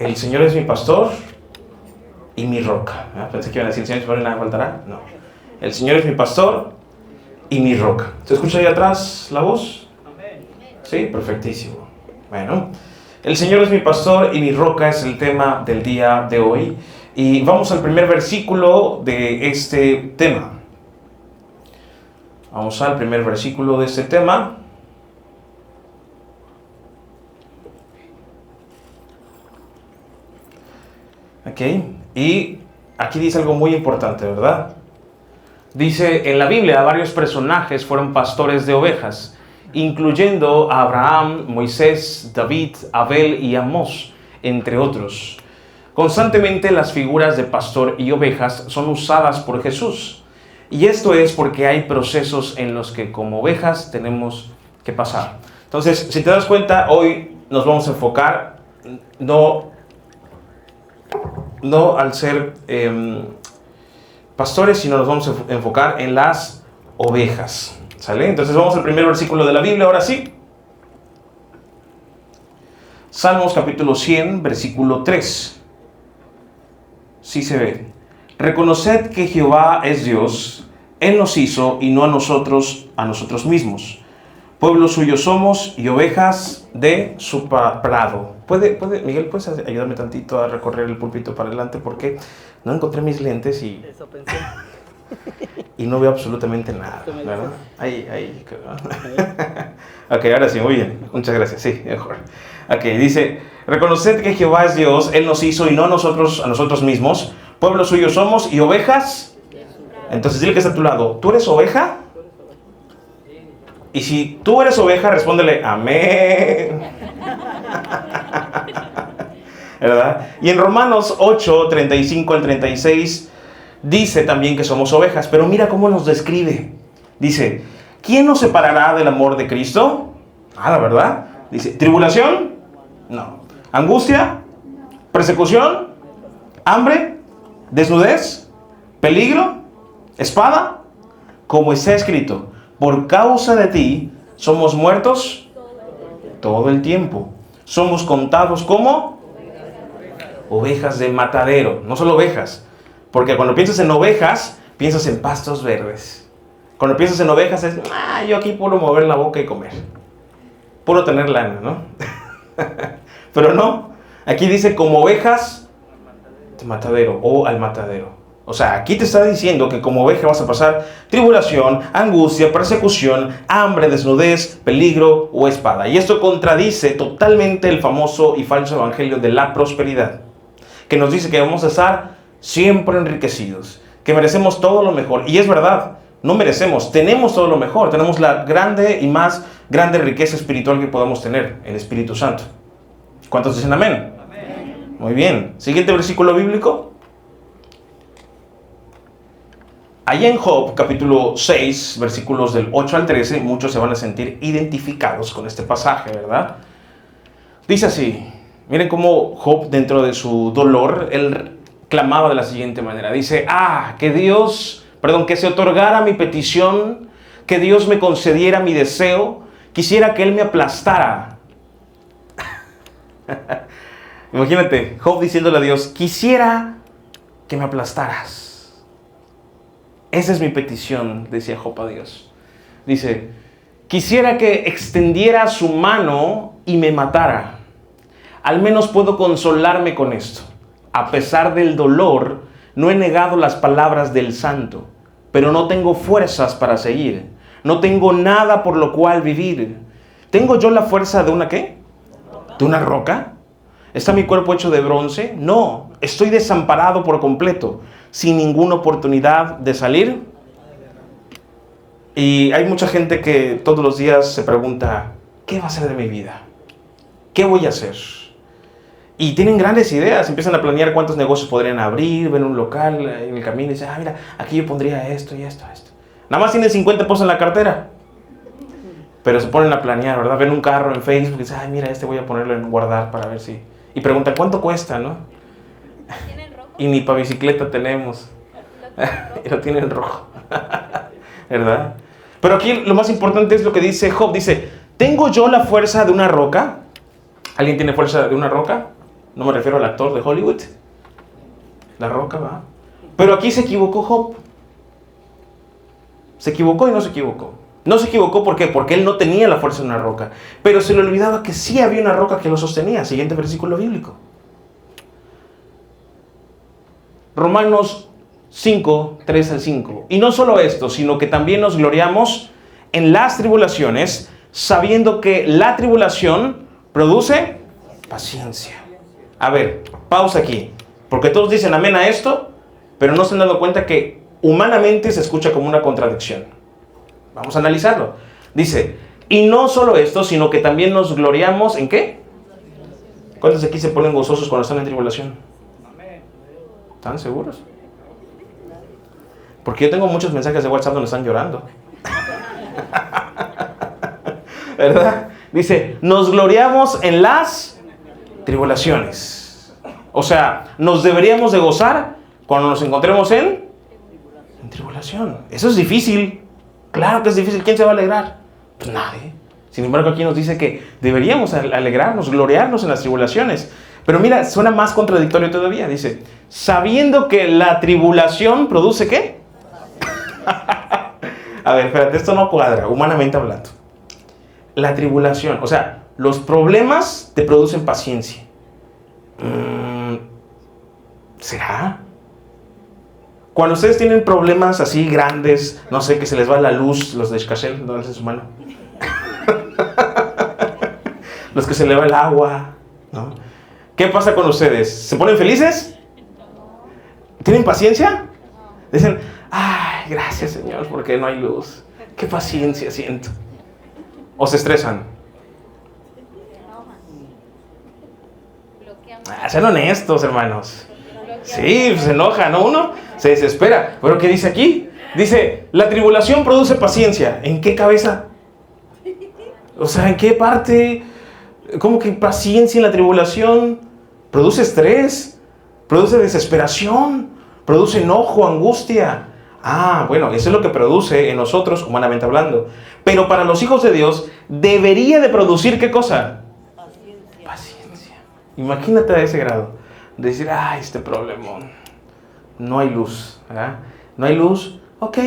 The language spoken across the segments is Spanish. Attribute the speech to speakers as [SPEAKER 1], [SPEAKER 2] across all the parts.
[SPEAKER 1] El Señor es mi pastor y mi roca. Pensé que iban a decir, el Señor es mi pastor y nada me faltará. No. El Señor es mi pastor y mi roca. ¿Se escucha ahí atrás la voz? Sí, perfectísimo. Bueno, el Señor es mi pastor y mi roca es el tema del día de hoy. Y vamos al primer versículo de este tema. Vamos al primer versículo de este tema. Ok, y aquí dice algo muy importante, ¿verdad? Dice, en la Biblia varios personajes fueron pastores de ovejas, incluyendo a Abraham, Moisés, David, Abel y Amós, entre otros. Constantemente las figuras de pastor y ovejas son usadas por Jesús. Y esto es porque hay procesos en los que como ovejas tenemos que pasar. Entonces, si te das cuenta, hoy nos vamos a enfocar no al ser pastores, sino nos vamos a enfocar en las ovejas. ¿Sale? Entonces vamos al primer versículo de la Biblia, ahora sí. Salmos capítulo 100, versículo 3. Sí se ve. Reconoced que Jehová es Dios, Él nos hizo y no a nosotros mismos. Pueblo suyo somos y ovejas de su prado. Miguel, ¿puedes ayudarme tantito a recorrer el púlpito para adelante? Porque no encontré mis lentes y...
[SPEAKER 2] Eso pensé.
[SPEAKER 1] Y no veo absolutamente nada, ¿verdad? Ahí. Ok, ahora sí, muy bien. Muchas gracias, sí, mejor. Ok, dice, reconoced que Jehová es Dios, Él nos hizo y no a nosotros mismos. Pueblo suyo somos y ovejas. Entonces dile que está a tu lado, ¿tú eres oveja? Y si tú eres oveja, respóndele, amén. ¿Verdad? Y en Romanos 8, 35 al 36, dice también que somos ovejas, pero mira cómo nos describe. Dice, ¿quién nos separará del amor de Cristo? Nada, ¿verdad? Dice, ¿tribulación? No. ¿Angustia? ¿Persecución? ¿Hambre? ¿Desnudez? ¿Peligro? ¿Espada? Como está escrito, por causa de ti somos muertos todo el tiempo. Somos contados como ovejas de matadero. No solo ovejas, porque cuando piensas en ovejas, piensas en pastos verdes. Cuando piensas en ovejas es, yo aquí puro mover la boca y comer. Puro tener lana, ¿no? Pero no, aquí dice como ovejas de matadero o al matadero. O sea, aquí te está diciendo que como oveja vas a pasar tribulación, angustia, persecución, hambre, desnudez, peligro o espada. Y esto contradice totalmente el famoso y falso evangelio de la prosperidad, que nos dice que vamos a estar siempre enriquecidos, que merecemos todo lo mejor. Y es verdad, no merecemos, tenemos todo lo mejor, tenemos la grande y más grande riqueza espiritual que podamos tener, el Espíritu Santo. ¿Cuántos dicen amén? Amén. Muy bien. Siguiente versículo bíblico. Allá en Job, capítulo 6, versículos del 8 al 13, muchos se van a sentir identificados con este pasaje, ¿verdad? Dice así, miren cómo Job, dentro de su dolor, él clamaba de la siguiente manera. Dice, que se otorgara mi petición, que Dios me concediera mi deseo, quisiera que Él me aplastara. Imagínate, Job diciéndole a Dios, quisiera que me aplastaras. Esa es mi petición, decía Job a Dios. Dice, quisiera que extendiera su mano y me matara. Al menos puedo consolarme con esto. A pesar del dolor, no he negado las palabras del santo, pero no tengo fuerzas para seguir. No tengo nada por lo cual vivir. ¿Tengo yo la fuerza de una qué? ¿De una roca? ¿Está mi cuerpo hecho de bronce? No, estoy desamparado por completo, sin ninguna oportunidad de salir. Y hay mucha gente que todos los días se pregunta, ¿qué va a ser de mi vida? ¿Qué voy a hacer? Y tienen grandes ideas, empiezan a planear cuántos negocios podrían abrir, ven un local en el camino y dicen, mira, aquí yo pondría esto y esto. Nada más tienen 50 pesos en la cartera. Pero se ponen a planear, ¿verdad? Ven un carro en Facebook y dicen, mira, voy a ponerlo en guardar para ver si... Y preguntan, ¿cuánto cuesta, no?
[SPEAKER 3] ¿Tienen rojo?
[SPEAKER 1] Y ni para bicicleta tenemos. Y lo tienen rojo. ¿Verdad? Pero aquí lo más importante es lo que dice Job. Dice, ¿tengo yo la fuerza de una roca? ¿Alguien tiene fuerza de una roca? No me refiero al actor de Hollywood. La Roca, ¿va? Pero aquí se equivocó Job. Se equivocó y no se equivocó. No se equivocó, ¿por qué? Porque él no tenía la fuerza de una roca. Pero se le olvidaba que sí había una roca que lo sostenía. Siguiente versículo bíblico. Romanos 5, 3 al 5. Y no solo esto, sino que también nos gloriamos en las tribulaciones, sabiendo que la tribulación produce paciencia. A ver, pausa aquí. Porque todos dicen amén a esto, pero no se han dado cuenta que humanamente se escucha como una contradicción. Vamos a analizarlo. Dice, y no solo esto, sino que también nos gloriamos ¿en qué? ¿Cuántos de aquí se ponen gozosos cuando están en tribulación? ¿Están seguros? Porque yo tengo muchos mensajes de WhatsApp donde están llorando. ¿Verdad? Dice, nos gloriamos en las tribulaciones. O sea, nos deberíamos de gozar cuando nos encontremos en tribulación. Eso es difícil. Claro que es difícil. ¿Quién se va a alegrar? Pues nadie. Sin embargo, aquí nos dice que deberíamos alegrarnos, gloriarnos en las tribulaciones. Pero mira, suena más contradictorio todavía. Dice, sabiendo que la tribulación produce ¿qué? A ver, espérate, esto no cuadra, humanamente hablando. La tribulación, o sea, los problemas te producen paciencia. ¿Será? Cuando ustedes tienen problemas así grandes, no sé, que se les va la luz, los de Escachel, no es humano. Los que se le va el agua, ¿no? ¿Qué pasa con ustedes? ¿Se ponen felices? ¿Tienen paciencia? Dicen, ay, gracias Señor, porque no hay luz. Qué paciencia siento. ¿O se estresan? Sean honestos, hermanos. Sí, se enoja, ¿no? Uno se desespera. ¿Pero qué dice aquí? Dice, la tribulación produce paciencia. ¿En qué cabeza? O sea, ¿en qué parte? ¿Cómo que paciencia en la tribulación? Produce estrés, produce desesperación, produce enojo, angustia. Ah, bueno, eso es lo que produce en nosotros, humanamente hablando. Pero para los hijos de Dios, debería de producir ¿qué cosa? Paciencia. Imagínate a ese grado. De decir, ay, este problemón. No hay luz, ¿verdad? No hay luz, ok.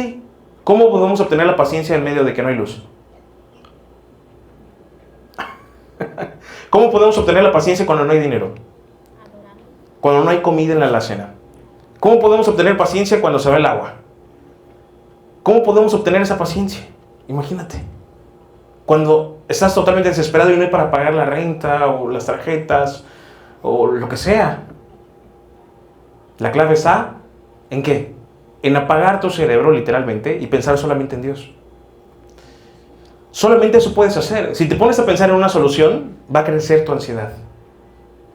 [SPEAKER 1] ¿Cómo podemos obtener la paciencia en medio de que no hay luz? ¿Cómo podemos obtener la paciencia cuando no hay dinero? Cuando no hay comida en la alacena. ¿Cómo podemos obtener paciencia cuando se va el agua? ¿Cómo podemos obtener esa paciencia? Imagínate. Cuando estás totalmente desesperado y no hay para pagar la renta o las tarjetas o lo que sea. La clave está ¿en qué? En apagar tu cerebro literalmente y pensar solamente en Dios. Solamente eso puedes hacer. Si te pones a pensar en una solución, va a crecer tu ansiedad.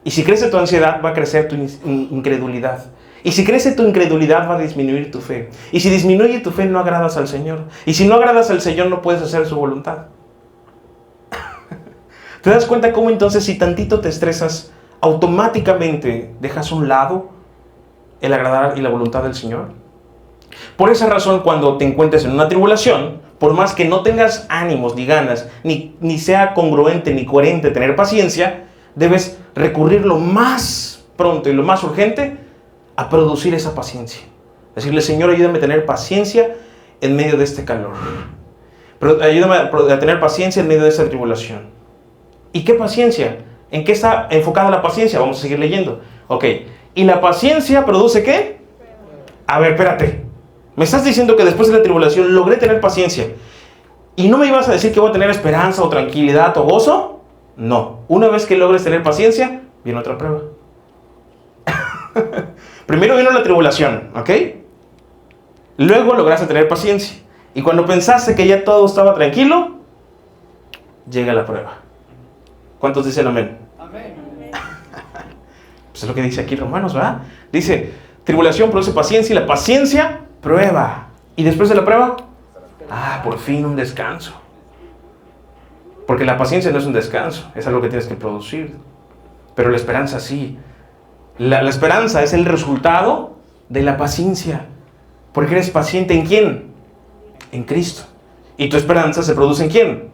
[SPEAKER 1] Y si crece tu ansiedad, va a crecer tu incredulidad. Y si crece tu incredulidad, va a disminuir tu fe. Y si disminuye tu fe, no agradas al Señor. Y si no agradas al Señor, no puedes hacer su voluntad. ¿Te das cuenta cómo entonces si tantito te estresas, automáticamente dejas a un lado el agradar y la voluntad del Señor? Por esa razón, cuando te encuentres en una tribulación, por más que no tengas ánimos ni ganas, ni sea congruente ni coherente tener paciencia, debes recurrir lo más pronto y lo más urgente a producir esa paciencia. Decirle, Señor, ayúdame a tener paciencia en medio de este calor. Pero ayúdame a tener paciencia en medio de esta tribulación. ¿Y qué paciencia? ¿En qué está enfocada la paciencia? Vamos a seguir leyendo. Ok. ¿Y la paciencia produce qué? A ver, espérate. Me estás diciendo que después de la tribulación logré tener paciencia. ¿Y no me ibas a decir que voy a tener esperanza o tranquilidad o gozo? No. Una vez que logres tener paciencia, viene otra prueba. Primero vino la tribulación, ¿ok? Luego lograste tener paciencia. Y cuando pensaste que ya todo estaba tranquilo, llega la prueba. ¿Cuántos dicen amén? Amén. Pues es lo que dice aquí Romanos, ¿verdad? Dice, tribulación produce paciencia y la paciencia prueba. ¿Y después de la prueba? Ah, por fin un descanso. Porque la paciencia no es un descanso, es algo que tienes que producir. Pero la esperanza sí. La esperanza es el resultado de la paciencia. Porque eres paciente ¿en quién? En Cristo. Y tu esperanza se produce ¿en quién?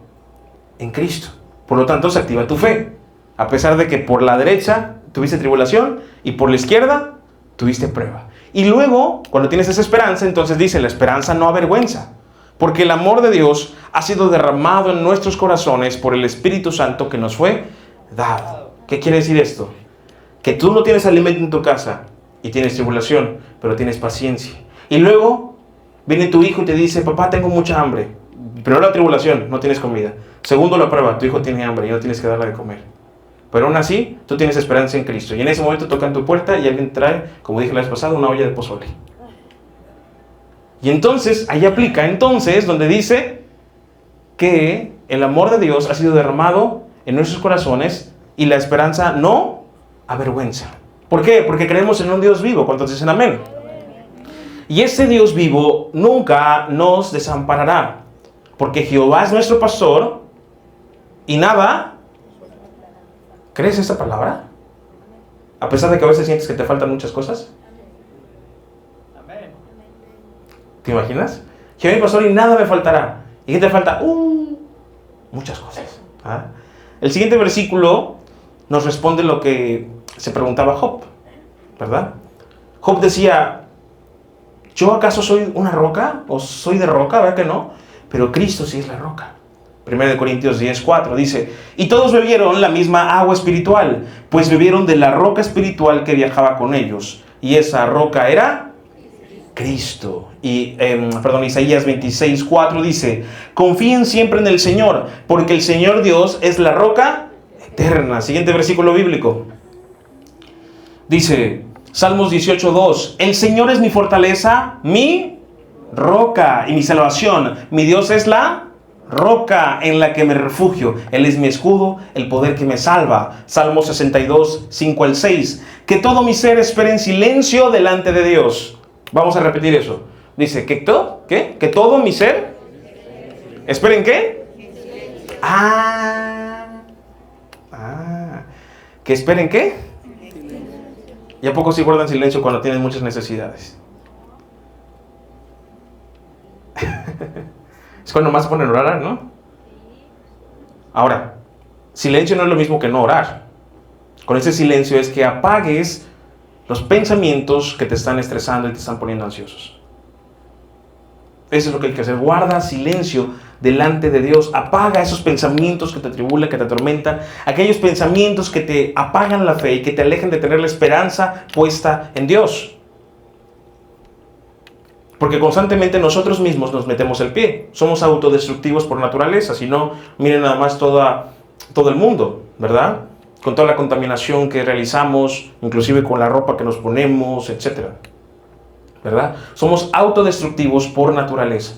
[SPEAKER 1] En Cristo. Por lo tanto, se activa tu fe. A pesar de que por la derecha tuviste tribulación y por la izquierda tuviste prueba. Y luego, cuando tienes esa esperanza, entonces dice, la esperanza no avergüenza. Porque el amor de Dios ha sido derramado en nuestros corazones por el Espíritu Santo que nos fue dado. ¿Qué quiere decir esto? Que tú no tienes alimento en tu casa y tienes tribulación, pero tienes paciencia. Y luego viene tu hijo y te dice, papá, tengo mucha hambre. Primero la tribulación, no tienes comida. Segundo la prueba, tu hijo tiene hambre y no tienes que darle de comer. Pero aún así, tú tienes esperanza en Cristo. Y en ese momento tocan tu puerta y alguien trae, como dije la vez pasada, una olla de pozole. Y entonces, ahí aplica entonces donde dice que el amor de Dios ha sido derramado en nuestros corazones y la esperanza no avergüenza. ¿Por qué? Porque creemos en un Dios vivo. ¿Cuántos dicen amén? Y ese Dios vivo nunca nos desamparará. Porque Jehová es nuestro pastor y nada... ¿Crees esta palabra? A pesar de que a veces sientes que te faltan muchas cosas.
[SPEAKER 2] Amén.
[SPEAKER 1] ¿Te imaginas? Jehová es mi pastor y nada me faltará. ¿Y qué te falta? Muchas cosas. ¿Ah? El siguiente versículo nos responde lo que se preguntaba Job, ¿verdad? Job decía, ¿yo acaso soy una roca? ¿O soy de roca? ¿Verdad que no? Pero Cristo sí es la roca. 1 Corintios 10:4 dice, y todos bebieron la misma agua espiritual, pues bebieron de la roca espiritual que viajaba con ellos. Y esa roca era Cristo. Y, Isaías 26:4 dice, confíen siempre en el Señor, porque el Señor Dios es la roca eterna. Siguiente versículo bíblico. Dice, Salmos 18:2, el Señor es mi fortaleza, mi roca y mi salvación. Mi Dios es la roca en la que me refugio. Él es mi escudo, el poder que me salva. Salmo 62:5-6. Que todo mi ser espere en silencio delante de Dios. Vamos a repetir eso. Dice, ¿que todo? ¿Qué? ¿Que todo mi ser? ¿Esperen qué? ¿Que esperen qué? ¿Y a poco sí guardan silencio cuando tienen muchas necesidades? Es cuando más se ponen a orar, ¿no? Ahora, silencio no es lo mismo que no orar. Con ese silencio es que apagues los pensamientos que te están estresando y te están poniendo ansiosos. Eso es lo que hay que hacer. Guarda silencio delante de Dios. Apaga esos pensamientos que te atribulan, que te atormentan. Aquellos pensamientos que te apagan la fe y que te alejan de tener la esperanza puesta en Dios. Porque constantemente nosotros mismos nos metemos el pie. Somos autodestructivos por naturaleza. Si no, miren nada más todo el mundo, ¿verdad? Con toda la contaminación que realizamos, inclusive con la ropa que nos ponemos, etc. ¿Verdad? Somos autodestructivos por naturaleza.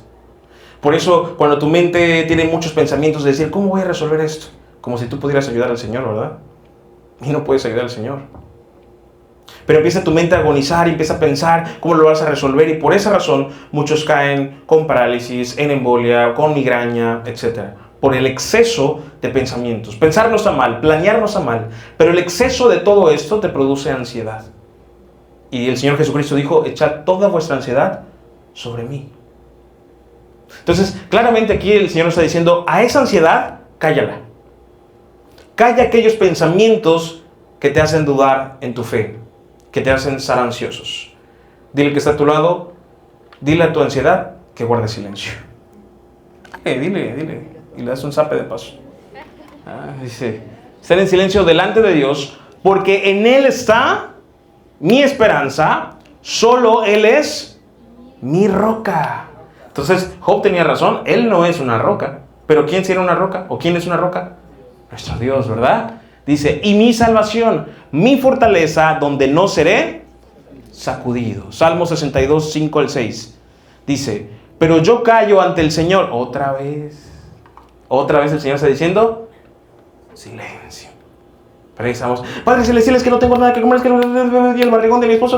[SPEAKER 1] Por eso, cuando tu mente tiene muchos pensamientos de decir, ¿cómo voy a resolver esto? Como si tú pudieras ayudar al Señor, ¿verdad? Y no puedes ayudar al Señor. Pero empieza tu mente a agonizar y empieza a pensar cómo lo vas a resolver. Y por esa razón, muchos caen con parálisis, en embolia, con migraña, etc. Por el exceso de pensamientos. Pensar no está mal, planear no está mal. Pero el exceso de todo esto te produce ansiedad. Y el Señor Jesucristo dijo, echad toda vuestra ansiedad sobre mí. Entonces, claramente aquí el Señor está diciendo, a esa ansiedad, cállala. Calla aquellos pensamientos que te hacen dudar en tu fe, que te hacen estar ansiosos. Dile que está a tu lado, dile a tu ansiedad que guarde silencio. Dile, y le das un zape de paso. Dice, estar en silencio delante de Dios, porque en Él está mi esperanza, solo Él es mi roca. Entonces, Job tenía razón, Él no es una roca. Pero ¿quién sí era una roca? ¿O quién es una roca? Nuestro Dios, ¿verdad? Dice, y mi salvación, mi fortaleza, donde no seré sacudido. Salmo 62:5-6. Dice, pero yo callo ante el Señor. Otra vez el Señor está diciendo, silencio. Pero ahí estamos, Padre Celestial, es que no tengo nada que comer, es que y el barrigón de mi esposo.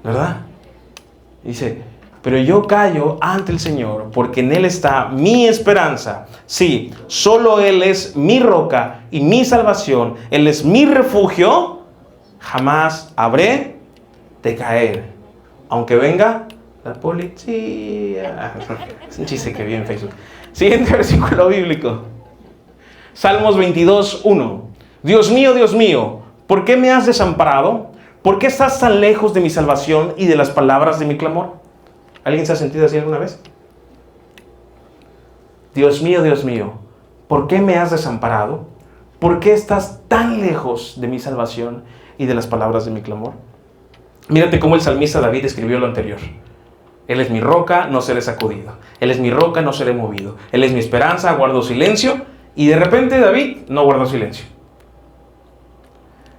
[SPEAKER 1] ¿Verdad? Dice, pero yo callo ante el Señor, porque en Él está mi esperanza. Sí, solo Él es mi roca y mi salvación. Él es mi refugio. Jamás habré de caer. Aunque venga la policía. Es un chiste que vi en Facebook. Siguiente versículo bíblico. Salmos 22:1. Dios mío, ¿por qué me has desamparado? ¿Por qué estás tan lejos de mi salvación y de las palabras de mi clamor? ¿Alguien se ha sentido así alguna vez? Dios mío, ¿por qué me has desamparado? ¿Por qué estás tan lejos de mi salvación y de las palabras de mi clamor? Mírate cómo el salmista David escribió lo anterior. Él es mi roca, no seré sacudido. Él es mi roca, no seré movido. Él es mi esperanza, guardo silencio. Y de repente David no guardó silencio.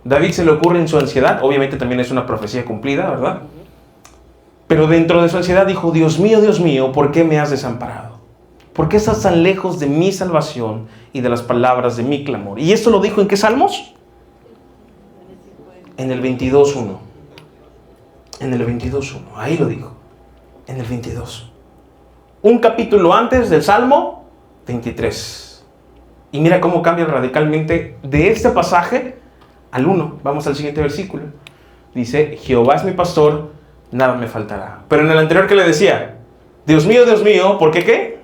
[SPEAKER 1] David se le ocurre en su ansiedad, obviamente también es una profecía cumplida, ¿verdad? Pero dentro de su ansiedad dijo, Dios mío, ¿por qué me has desamparado? ¿Por qué estás tan lejos de mi salvación y de las palabras de mi clamor? ¿Y esto lo dijo en qué salmos? En el 22:1. En el 22:1, ahí lo dijo. En el 22. Un capítulo antes del Salmo 23. Y mira cómo cambia radicalmente de este pasaje al 1. Vamos al siguiente versículo. Dice, Jehová es mi pastor, nada me faltará. Pero en el anterior, ¿qué le decía? Dios mío, ¿por qué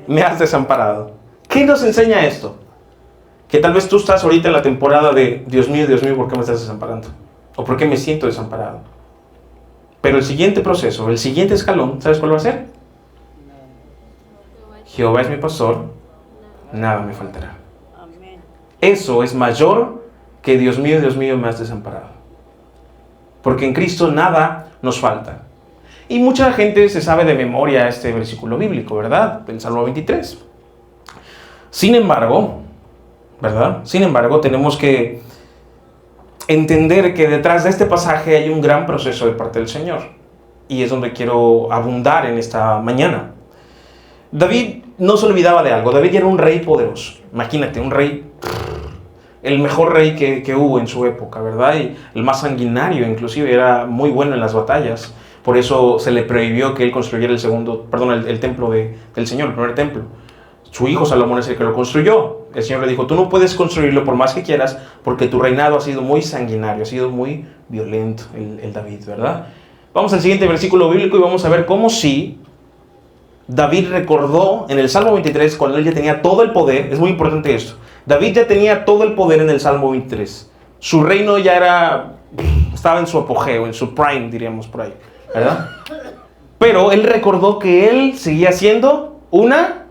[SPEAKER 1] me has desamparado? ¿Qué nos enseña esto? Que tal vez tú estás ahorita en la temporada de Dios mío, ¿por qué me estás desamparando? ¿O por qué me siento desamparado? Pero el siguiente proceso, el siguiente escalón, ¿sabes cuál va a ser? Jehová es mi pastor, nada me faltará. Eso es mayor que Dios mío, me has desamparado. Porque en Cristo nada nos falta. Y mucha gente se sabe de memoria este versículo bíblico, ¿verdad? Del Salmo 23. Sin embargo, ¿verdad? Sin embargo, tenemos que entender que detrás de este pasaje hay un gran proceso de parte del Señor. Y es donde quiero abundar en esta mañana. David no se olvidaba de algo. David era un rey poderoso. Imagínate, un rey, el mejor rey que hubo en su época, ¿verdad? Y el más sanguinario, inclusive, era muy bueno en las batallas. Por eso se le prohibió que él construyera el templo del Señor, el primer templo. Su hijo Salomón es el que lo construyó. El Señor le dijo, tú no puedes construirlo por más que quieras, porque tu reinado ha sido muy sanguinario, ha sido muy violento, el David, ¿verdad? Vamos al siguiente versículo bíblico y vamos a ver cómo sí David recordó en el Salmo 23, cuando él ya tenía todo el poder. Es muy importante esto. David ya tenía todo el poder en el Salmo 23. Su reino ya estaba en su apogeo, en su prime, diríamos por ahí, ¿verdad? Pero él recordó que él seguía siendo una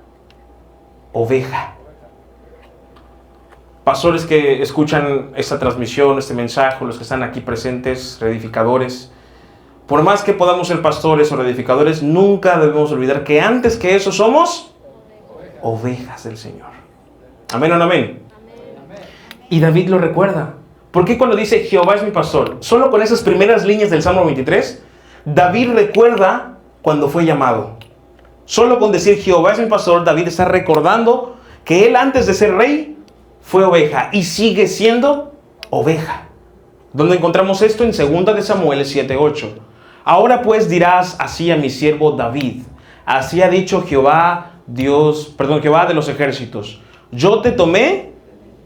[SPEAKER 1] oveja. Pastores que escuchan esta transmisión, este mensaje, los que están aquí presentes, reedificadores, por más que podamos ser pastores o reedificadores, nunca debemos olvidar que antes que eso somos ovejas del Señor. ¿Amén o no amén? Y David lo recuerda. ¿Por qué cuando dice Jehová es mi pastor? Solo con esas primeras líneas del Salmo 23, David recuerda cuando fue llamado. Solo con decir Jehová es mi pastor, David está recordando que él antes de ser rey fue oveja y sigue siendo oveja. ¿Dónde encontramos esto? En 2 de Samuel 7:8. Ahora pues dirás así a mi siervo David, así ha dicho Jehová de los ejércitos, yo te tomé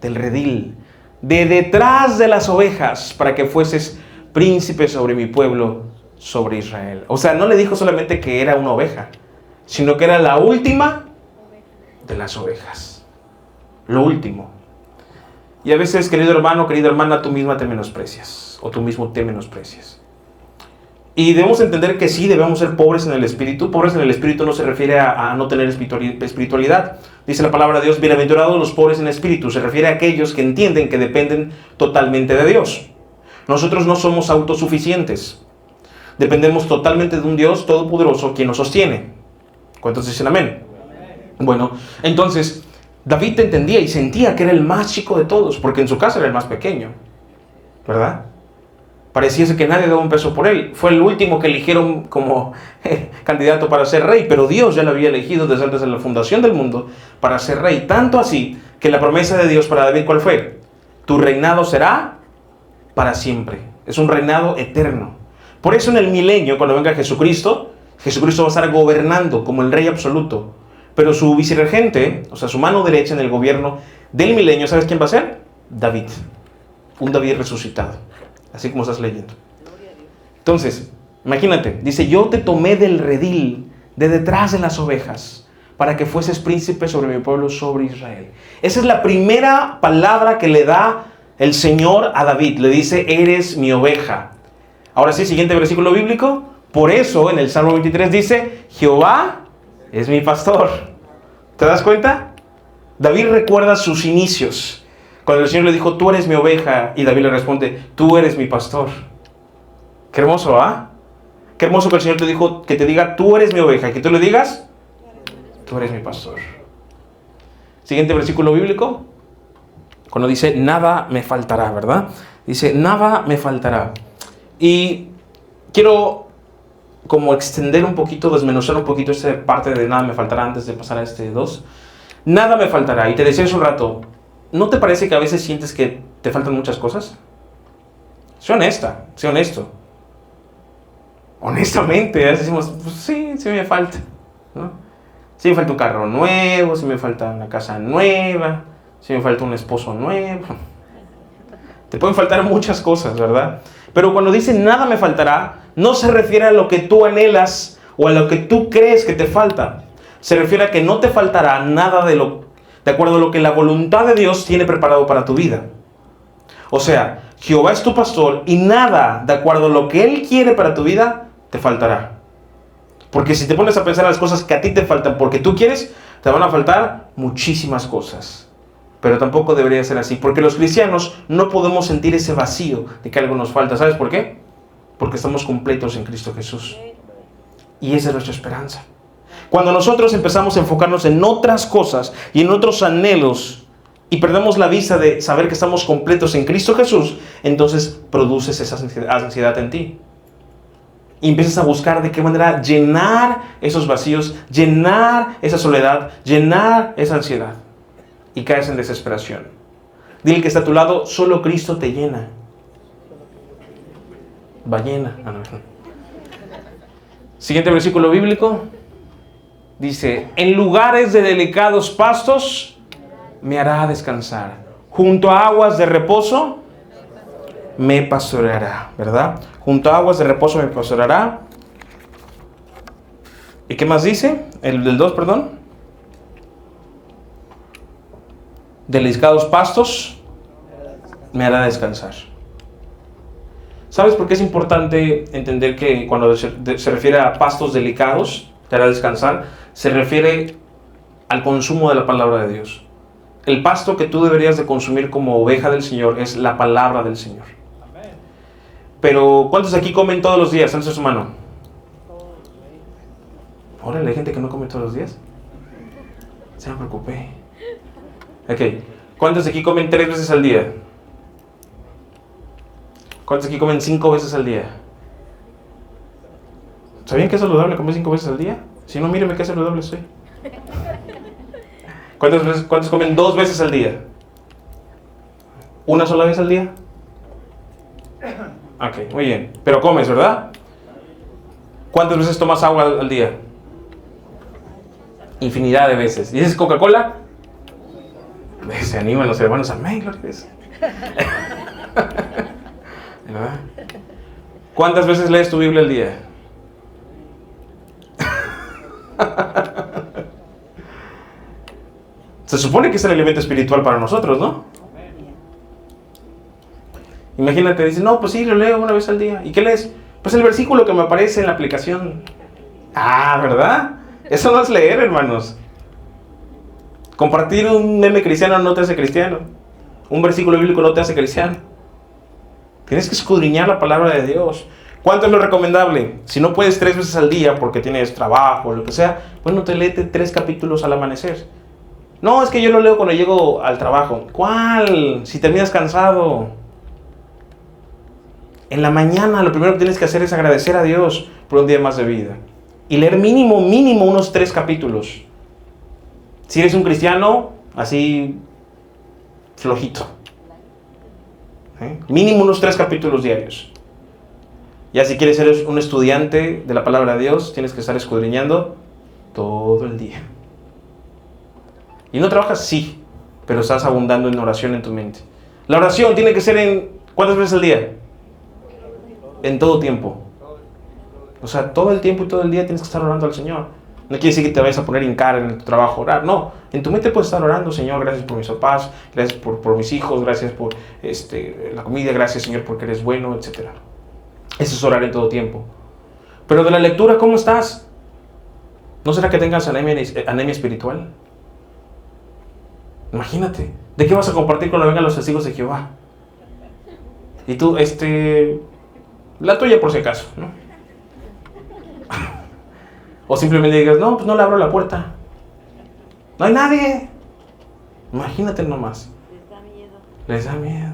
[SPEAKER 1] del redil, de detrás de las ovejas, para que fueses príncipe sobre mi pueblo, sobre Israel. O sea, no le dijo solamente que era una oveja, sino que era la última de las ovejas. Lo último. Y a veces, querido hermano, querida hermana, tú misma te menosprecias, o tú mismo te menosprecias. Y debemos entender que sí debemos ser pobres en el espíritu. Pobres en el espíritu no se refiere a no tener espiritualidad. Dice la palabra de Dios, bienaventurados los pobres en espíritu. Se refiere a aquellos que entienden que dependen totalmente de Dios. Nosotros no somos autosuficientes. Dependemos totalmente de un Dios todopoderoso quien nos sostiene. ¿Cuántos dicen amén? Bueno, entonces David entendía y sentía que era el más chico de todos, porque en su casa era el más pequeño, ¿verdad? Pareciese que nadie daba un peso por él. Fue el último que eligieron como candidato para ser rey, pero Dios ya lo había elegido desde antes de la fundación del mundo para ser rey. Tanto así que la promesa de Dios para David, ¿cuál fue? Tu reinado será para siempre. Es un reinado eterno. Por eso en el milenio, cuando venga Jesucristo va a estar gobernando como el rey absoluto. Pero su vicerregente, o sea, su mano derecha en el gobierno del milenio, ¿sabes quién va a ser? David. Un David resucitado. Así como estás leyendo. Entonces, imagínate, dice, yo te tomé del redil, de detrás de las ovejas, para que fueses príncipe sobre mi pueblo, sobre Israel. Esa es la primera palabra que le da el Señor a David. Le dice, eres mi oveja. Ahora sí, siguiente versículo bíblico. Por eso en el Salmo 23 dice, Jehová es mi pastor. ¿Te das cuenta? David recuerda sus inicios. Cuando el Señor le dijo, tú eres mi oveja, y David le responde, tú eres mi pastor. Qué hermoso, ¿ah? Qué hermoso que el Señor te dijo, que te diga, tú eres mi oveja, y que tú le digas, tú eres mi pastor. Siguiente versículo bíblico. Cuando dice, nada me faltará, ¿verdad? Dice, nada me faltará. Y quiero como extender un poquito, desmenuzar un poquito esta parte de nada me faltará antes de pasar a este 2. Nada me faltará. Y te decía hace un rato, ¿no te parece que a veces sientes que te faltan muchas cosas? Sé honesta, sé honesto. Honestamente, a veces decimos, pues sí me falta, ¿no? Sí me falta un carro nuevo, sí me falta una casa nueva, sí me falta un esposo nuevo. Te pueden faltar muchas cosas, ¿verdad? Pero cuando dice nada me faltará, no se refiere a lo que tú anhelas o a lo que tú crees que te falta. Se refiere a que no te faltará nada de acuerdo a lo que la voluntad de Dios tiene preparado para tu vida. O sea, Jehová es tu pastor y nada de acuerdo a lo que Él quiere para tu vida te faltará. Porque si te pones a pensar en las cosas que a ti te faltan porque tú quieres, te van a faltar muchísimas cosas. Pero tampoco debería ser así, porque los cristianos no podemos sentir ese vacío de que algo nos falta. ¿Sabes por qué? Porque estamos completos en Cristo Jesús. Y esa es nuestra esperanza. Cuando nosotros empezamos a enfocarnos en otras cosas y en otros anhelos y perdemos la vista de saber que estamos completos en Cristo Jesús, entonces produces esa ansiedad en ti. Y empiezas a buscar de qué manera llenar esos vacíos, llenar esa soledad, llenar esa ansiedad. Y caes en desesperación. Dile que está a tu lado, solo Cristo te llena. Va llena. Siguiente versículo bíblico. Dice, en lugares de delicados pastos me hará descansar. Junto a aguas de reposo me pastoreará, ¿verdad? Junto a aguas de reposo me pastoreará. ¿Y qué más dice? El del 2, perdón. Delicados pastos me hará descansar. ¿Sabes por qué es importante entender que cuando se refiere a pastos delicados, te hará descansar, se refiere al consumo de la palabra de Dios? El pasto que tú deberías de consumir como oveja del Señor es la palabra del Señor. Pero ¿cuántos aquí comen todos los días? Alza su mano. Órale, hay gente que no come todos los días. Se me preocupé. Ok, ¿cuántos de aquí comen 3 veces al día? ¿Cuántos de aquí comen 5 veces al día? ¿Sabían que es saludable comer 5 veces al día? Si no, míreme qué saludable soy. ¿Cuántos comen 2 veces al día? ¿Una sola vez al día? Ok, muy bien. Pero comes, ¿verdad? ¿Cuántas veces tomas agua al día? Infinidad de veces. ¿Y dices Coca-Cola? Se animan los hermanos, amén, gloria a Dios. ¿Verdad? ¿Cuántas veces lees tu Biblia al día? Se supone que es el alimento espiritual para nosotros, ¿no? Imagínate, dices, no, pues sí, lo leo una vez al día. ¿Y qué lees? Pues el versículo que me aparece en la aplicación. Ah, ¿verdad? Eso no es leer, hermanos. Compartir un meme cristiano no te hace cristiano. Un versículo bíblico no te hace cristiano. Tienes que escudriñar la palabra de Dios. ¿Cuánto es lo recomendable? Si no puedes 3 veces al día porque tienes trabajo o lo que sea, bueno, te léete 3 capítulos al amanecer. No, es que yo lo leo cuando llego al trabajo. ¿Cuál? Si terminas cansado. En la mañana lo primero que tienes que hacer es agradecer a Dios por un día más de vida. Y leer mínimo unos 3 capítulos. Si eres un cristiano, así flojito. Mínimo unos 3 capítulos diarios. Ya si quieres ser un estudiante de la palabra de Dios, tienes que estar escudriñando todo el día. ¿Y no trabajas? Sí, pero estás abundando en oración en tu mente. La oración tiene que ser en ¿cuántas veces al día? En todo tiempo. O sea, todo el tiempo y todo el día tienes que estar orando al Señor. No quiere decir que te vayas a poner a hincar en tu trabajo a orar. No, en tu mente puedes estar orando: Señor, gracias por mis papás, gracias por mis hijos, gracias por la comida, gracias, Señor, porque eres bueno, etc. Eso es orar en todo tiempo. Pero de la lectura, ¿cómo estás? ¿No será que tengas anemia espiritual? Imagínate, ¿de qué vas a compartir cuando vengan los testigos de Jehová? Y tú, la tuya por si acaso, ¿no? O simplemente digas: no, pues no le abro la puerta, no hay nadie. Imagínate nomás. Les da miedo.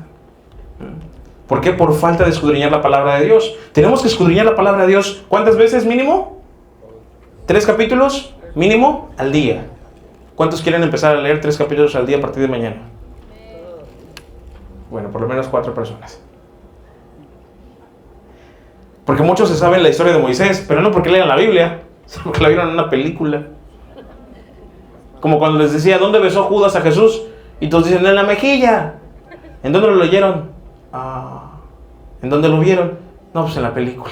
[SPEAKER 1] ¿Por qué? Por falta de escudriñar la palabra de Dios. Tenemos que escudriñar la palabra de Dios. ¿Cuántas veces mínimo? 3 capítulos mínimo al día. ¿Cuántos quieren empezar a leer 3 capítulos al día a partir de mañana? Bueno, por lo menos 4 personas. Porque muchos se saben la historia de Moisés, pero no porque lean la Biblia, sino porque la vieron en una película. Como cuando les decía: ¿dónde besó Judas a Jesús? Y todos dicen: en la mejilla. ¿En dónde lo leyeron? ¿En dónde lo vieron? No, pues en la película.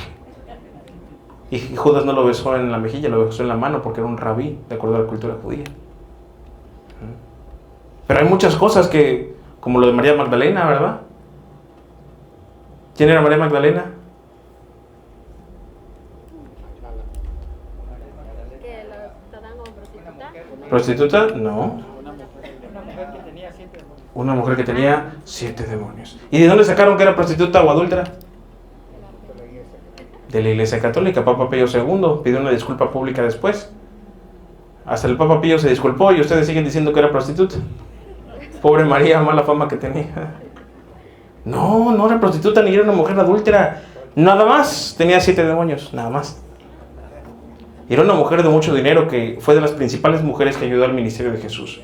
[SPEAKER 1] Y Judas no lo besó en la mejilla, lo besó en la mano porque era un rabí, de acuerdo a la cultura judía. Pero hay muchas cosas que, como lo de María Magdalena, ¿verdad? ¿Quién era María Magdalena?
[SPEAKER 3] ¿Que lo tratan como prostituta?
[SPEAKER 1] ¿Prostituta? No.
[SPEAKER 2] Una mujer que tenía 7 demonios.
[SPEAKER 1] Una mujer que tenía 7 demonios. ¿Y de dónde sacaron que era prostituta o adúltera? De la Iglesia Católica. Papa Pío II pidió una disculpa pública después. Hasta el Papa Pío se disculpó y ustedes siguen diciendo que era prostituta. Pobre María, mala fama que tenía. No, no era prostituta ni era una mujer adúltera. Nada más tenía 7 demonios, nada más. Y era una mujer de mucho dinero que fue de las principales mujeres que ayudó al ministerio de Jesús.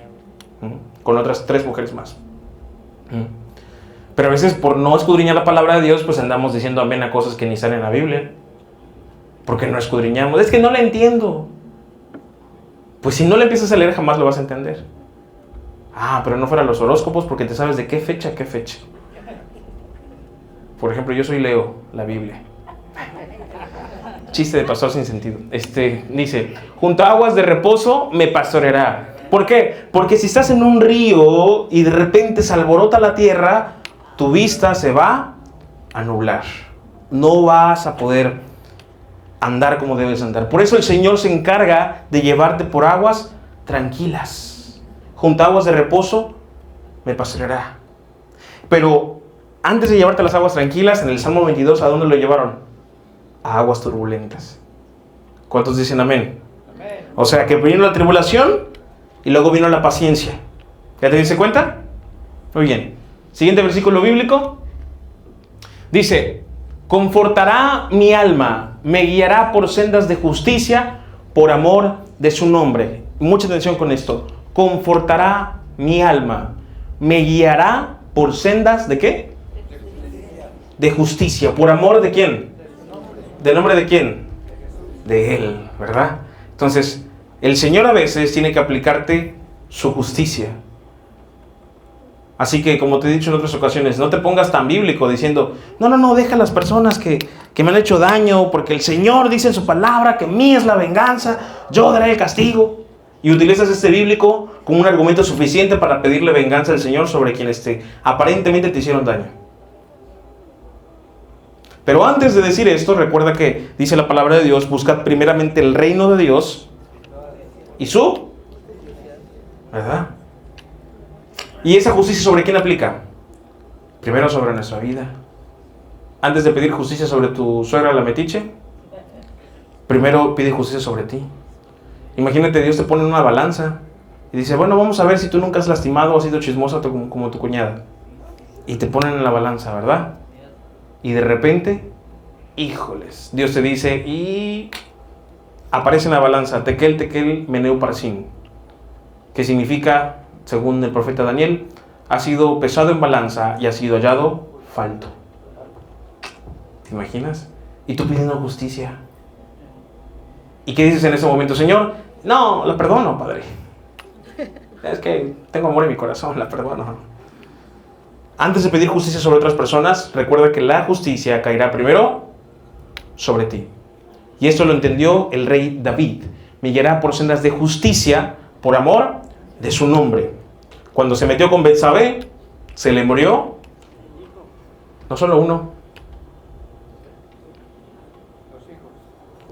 [SPEAKER 1] Con otras 3 mujeres más. Pero a veces, por no escudriñar la palabra de Dios, pues andamos diciendo amén a cosas que ni salen en la Biblia. Porque no escudriñamos. Es que no la entiendo. Pues si no le empiezas a leer, jamás lo vas a entender. Pero no fuera los horóscopos, porque te sabes de qué fecha a qué fecha. Por ejemplo, yo soy Leo, la Biblia. Chiste de pastor sin sentido. Dice: junto a aguas de reposo me pastoreará. ¿Por qué? Porque si estás en un río y de repente se alborota la tierra, tu vista se va a nublar. No vas a poder andar como debes andar. Por eso el Señor se encarga de llevarte por aguas tranquilas. Junto a aguas de reposo me pastoreará. Pero antes de llevarte a las aguas tranquilas, en el Salmo 22, ¿a dónde lo llevaron? A aguas turbulentas. ¿Cuántos dicen amén?
[SPEAKER 2] Amén.
[SPEAKER 1] O sea que vino la tribulación y luego vino la paciencia. ¿Ya te diste cuenta? Muy bien. Siguiente versículo bíblico. Dice: confortará mi alma, me guiará por sendas de justicia, por amor de su nombre. Mucha atención con esto. Confortará mi alma, me guiará por sendas ¿de qué? De justicia. ¿Por amor de quién? ¿Del nombre de quién? De Él, ¿verdad? Entonces, el Señor a veces tiene que aplicarte su justicia. Así que, como te he dicho en otras ocasiones, no te pongas tan bíblico diciendo: no, deja a las personas que me han hecho daño, porque el Señor dice en su palabra que mía es la venganza, yo daré el castigo. Y utilizas este bíblico como un argumento suficiente para pedirle venganza al Señor sobre quienes aparentemente te hicieron daño. Pero antes de decir esto, recuerda que dice la palabra de Dios: buscad primeramente el reino de Dios y su, ¿verdad? ¿Y esa justicia sobre quién aplica? Primero sobre nuestra vida. Antes de pedir justicia sobre tu suegra la metiche, primero pide justicia sobre ti. Imagínate, Dios te pone en una balanza y dice: bueno, vamos a ver si tú nunca has lastimado o has sido chismosa como tu cuñada. Y te ponen en la balanza, ¿verdad? Y de repente, híjoles, Dios te dice, y aparece en la balanza: tekel, tekel, meneu parsin, que significa, según el profeta Daniel, ha sido pesado en balanza y ha sido hallado falto. ¿Te imaginas? Y tú pidiendo justicia. ¿Y qué dices en ese momento? Señor, no, la perdono, Padre. Es que tengo amor en mi corazón, la perdono. Antes de pedir justicia sobre otras personas, recuerda que la justicia caerá primero sobre ti. Y esto lo entendió el rey David. me guiará por sendas de justicia por amor de su nombre. Cuando se metió con Betsabé, se le murió no solo uno,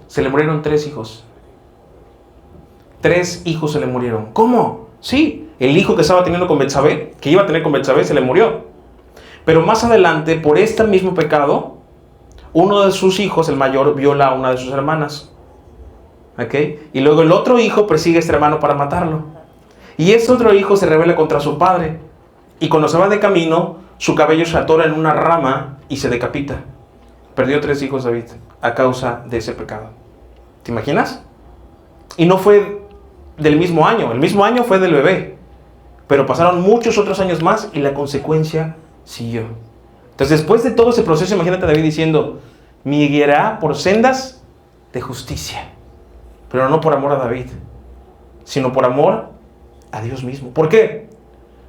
[SPEAKER 1] se le murieron 3 hijos. 3 hijos se le murieron. ¿Cómo? Sí, el hijo que estaba teniendo con Betsabé, que iba a tener con Betsabé, se le murió. Pero más adelante, por este mismo pecado, uno de sus hijos, el mayor, viola a una de sus hermanas. ¿Ok? Y luego el otro hijo persigue a este hermano para matarlo. Y este otro hijo se rebela contra su padre. Y cuando se va de camino, su cabello se atora en una rama y se decapita. Perdió 3 hijos David a causa de ese pecado. ¿Te imaginas? Y no fue del mismo año. El mismo año fue del bebé. Pero pasaron muchos otros años más y la consecuencia siguió. Entonces, después de todo ese proceso, imagínate a David diciendo, me guiará por sendas de justicia. Pero no por amor a David, sino por amor a Dios mismo. ¿Por qué?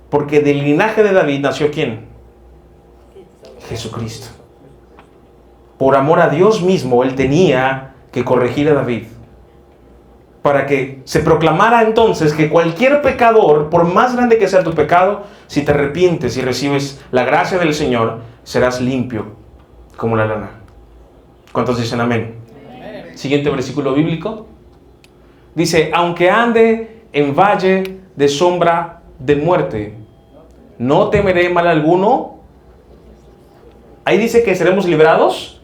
[SPEAKER 1] Porque del linaje de David nació ¿quién? Jesucristo. Por amor a Dios mismo, él tenía que corregir a David. Para que se proclamara entonces que cualquier pecador, por más grande que sea tu pecado, si te arrepientes y recibes la gracia del Señor, serás limpio como la lana. ¿Cuántos dicen amén? Amén. Siguiente versículo bíblico. Dice, aunque ande en valle de sombra de muerte, no temeré mal alguno. Ahí dice que seremos librados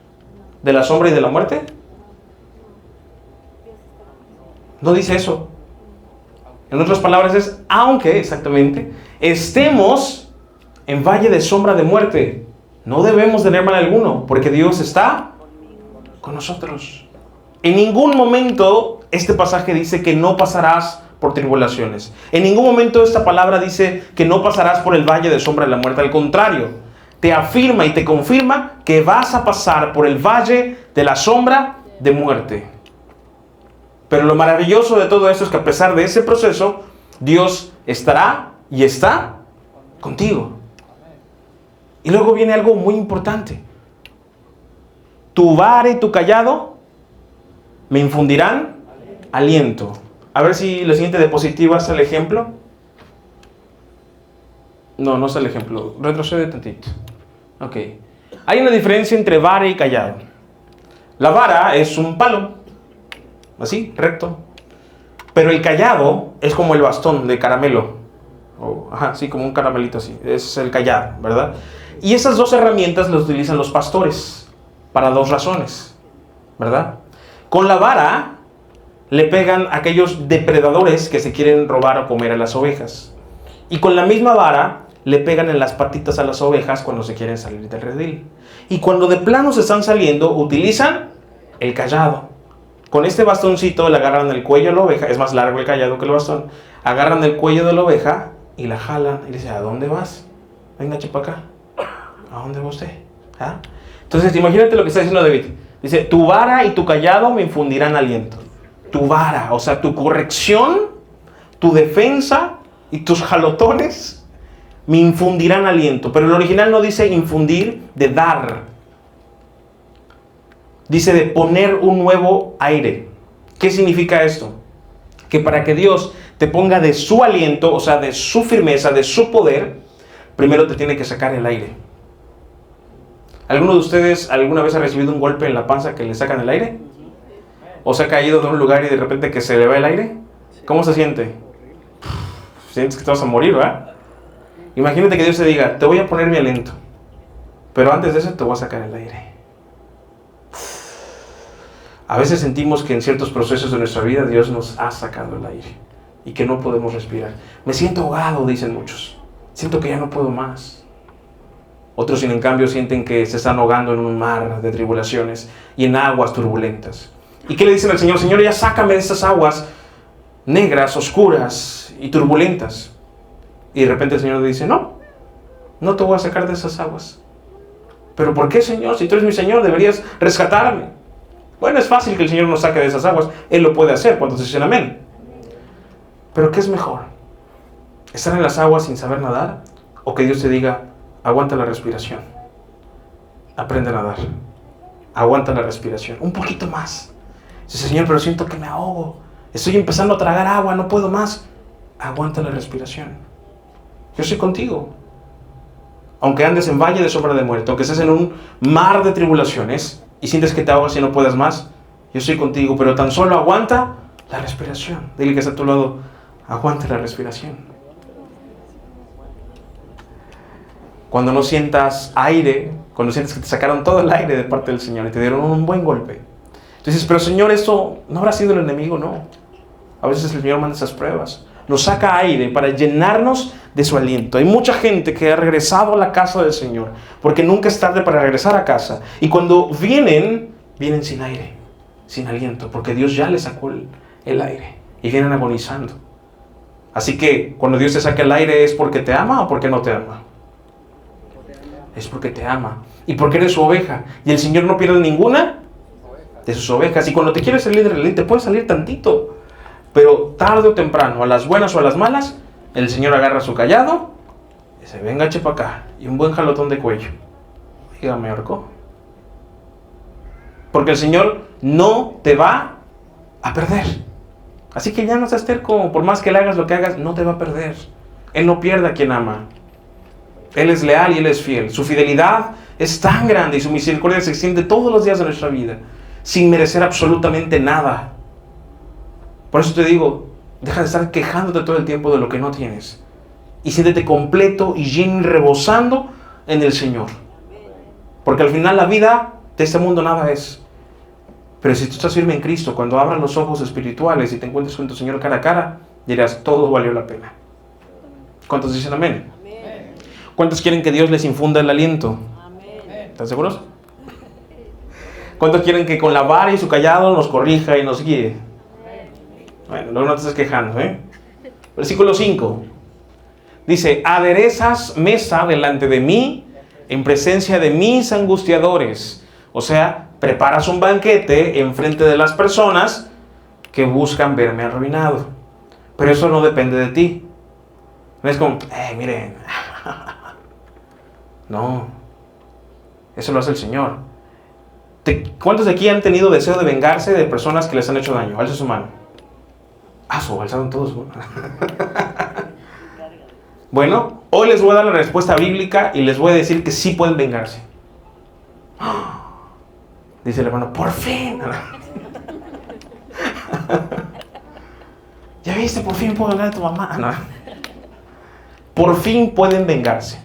[SPEAKER 1] de la sombra y de la muerte. No dice eso. En otras palabras es, aunque exactamente estemos en valle de sombra de muerte, no debemos tener mal alguno, porque Dios está con nosotros. En ningún momento este pasaje dice que no pasarás por tribulaciones. En ningún momento esta palabra dice que no pasarás por el valle de sombra de la muerte. Al contrario, te afirma y te confirma que vas a pasar por el valle de la sombra de muerte. Pero lo maravilloso de todo esto es que a pesar de ese proceso, Dios estará y está contigo. Y luego viene algo muy importante. Tu vara y tu callado me infundirán aliento. A ver si la siguiente diapositiva es el ejemplo. No, no es el ejemplo. Retrocede tantito. Ok. Hay una diferencia entre vara y callado. La vara es un palo. Así, recto. Pero el callado es como el bastón de caramelo. Sí, como un caramelito así. Es el callado, ¿verdad? Y esas dos herramientas las utilizan los pastores para 2 razones, ¿verdad? Con la vara le pegan a aquellos depredadores que se quieren robar o comer a las ovejas. Y con la misma vara le pegan en las patitas a las ovejas cuando se quieren salir del redil. Y cuando de plano se están saliendo, utilizan el callado. Con este bastoncito le agarran el cuello a la oveja, es más largo el callado que el bastón, agarran el cuello de la oveja y la jalan y le dicen, ¿a dónde vas? Venga, chupa acá. ¿A dónde va usted? ¿Ah? Entonces, imagínate lo que está diciendo David. Dice, tu vara y tu callado me infundirán aliento. Tu vara, o sea, tu corrección, tu defensa y tus jalotones me infundirán aliento. Pero el original no dice infundir, de dar. Dice de poner un nuevo aire. ¿Qué significa esto? Que para que Dios te ponga de su aliento, o sea, de su firmeza, de su poder, primero te tiene que sacar el aire. ¿Alguno de ustedes alguna vez ha recibido un golpe en la panza que le sacan el aire? ¿O se ha caído de un lugar y de repente que se le va el aire? ¿Cómo se siente? Sientes que te vas a morir, ¿verdad? Imagínate que Dios te diga, te voy a poner mi aliento, pero antes de eso te voy a sacar el aire. A veces sentimos que en ciertos procesos de nuestra vida Dios nos ha sacado el aire y que no podemos respirar. Me siento ahogado, dicen muchos. Siento que ya no puedo más. Otros, sin en cambio, sienten que se están ahogando en un mar de tribulaciones y en aguas turbulentas. ¿Y qué le dicen al Señor? Señor, ya sácame de estas aguas negras, oscuras y turbulentas. Y de repente el Señor le dice, no te voy a sacar de esas aguas. ¿Pero por qué, Señor? Si tú eres mi Señor, deberías rescatarme. Bueno, es fácil que el Señor nos saque de esas aguas. Él lo puede hacer cuando se dicen amén. Pero ¿qué es mejor? ¿Estar en las aguas sin saber nadar? ¿O que Dios te diga, aguanta la respiración, aprende a nadar, aguanta la respiración, un poquito más? Dice, Señor, pero siento que me ahogo. Estoy empezando a tragar agua, no puedo más. Aguanta la respiración. Yo estoy contigo. Aunque andes en valle de sombra de muerte, aunque estés en un mar de tribulaciones y sientes que te ahogas y no puedas más, yo estoy contigo, pero tan solo aguanta la respiración. Dile que está a tu lado, aguanta la respiración. Cuando no sientas aire, cuando sientes que te sacaron todo el aire de parte del Señor y te dieron un buen golpe, tú dices, pero Señor, esto no habrá sido el enemigo. No. A veces el Señor manda esas pruebas. Nos saca aire para llenarnos de su aliento. Hay mucha gente que ha regresado a la casa del Señor, porque nunca es tarde para regresar a casa. Y cuando vienen sin aire, sin aliento, porque Dios ya les sacó el aire y vienen agonizando. Así que cuando Dios te saca el aire, ¿es porque te ama o porque no te ama? Es porque te ama y porque eres su oveja. Y el Señor no pierde ninguna de sus ovejas. Y cuando te quieres salir del te puede salir tantito, pero tarde o temprano, a las buenas o a las malas, el Señor agarra su callado y dice, venga, chepa acá, y un buen jalotón de cuello. Dígame, ahorcó. Porque el Señor no te va a perder. Así que ya no seas terco, por más que le hagas lo que hagas, no te va a perder. Él no pierde a quien ama. Él es leal y Él es fiel. Su fidelidad es tan grande y su misericordia se extiende todos los días de nuestra vida, sin merecer absolutamente nada. Por eso te digo, deja de estar quejándote todo el tiempo de lo que no tienes. Y siéntete completo y lleno y rebosando en el Señor. Porque al final la vida de este mundo nada es. Pero si tú estás firme en Cristo, cuando abras los ojos espirituales y te encuentres con tu Señor cara a cara, dirás, todo valió la pena. ¿Cuántos dicen amén? Amén. ¿Cuántos quieren que Dios les infunda el aliento? Amén. ¿Están seguros? ¿Cuántos quieren que con la vara y su callado nos corrija y nos guíe? Bueno, luego no te estás quejando, ¿eh? Versículo 5. Dice, aderezas mesa delante de mí, en presencia de mis angustiadores. O sea, preparas un banquete en frente de las personas que buscan verme arruinado. Pero eso no depende de ti. No es como, miren. No. Eso lo hace el Señor. ¿Cuántos de aquí han tenido deseo de vengarse de personas que les han hecho daño? Alza su mano. Alzaron todos. Bueno, hoy les voy a dar la respuesta bíblica y les voy a decir que sí pueden vengarse. Dice el hermano, por fin. Ya viste, por fin puedo hablar de tu mamá. No. Por fin pueden vengarse.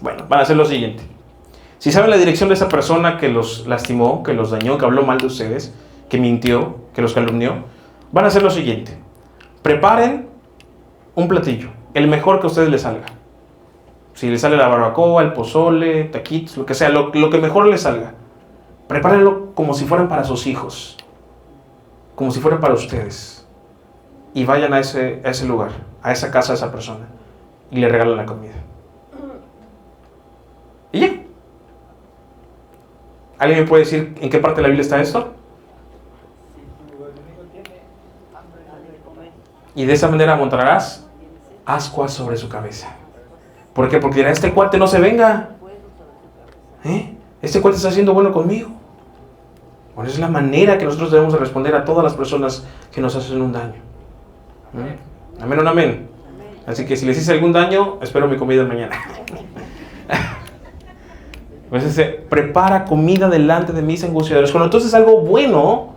[SPEAKER 1] Bueno, van a hacer lo siguiente. Si saben la dirección de esa persona que los lastimó, que los dañó, que habló mal de ustedes, que mintió, que los calumnió, van a hacer lo siguiente. Preparen un platillo, el mejor que a ustedes les salga. Si les sale la barbacoa, el pozole, taquitos, lo que sea, lo que mejor les salga. Prepárenlo como si fueran para sus hijos, como si fueran para ustedes. Y vayan a ese lugar, a esa casa de esa persona, y le regalan la comida. ¿Y ya? ¿Alguien me puede decir en qué parte de la Biblia está esto? Y de esa manera amontonarás ascuas sobre su cabeza. ¿Por qué? Porque dirá, este cuate no se venga. Este cuate está haciendo bueno conmigo. Bueno, es la manera que nosotros debemos de responder a todas las personas que nos hacen un daño. Amén o no amén. Así que si les hice algún daño, espero mi comida mañana. Pues prepara comida delante de mis angustiadores. Cuando tú haces algo bueno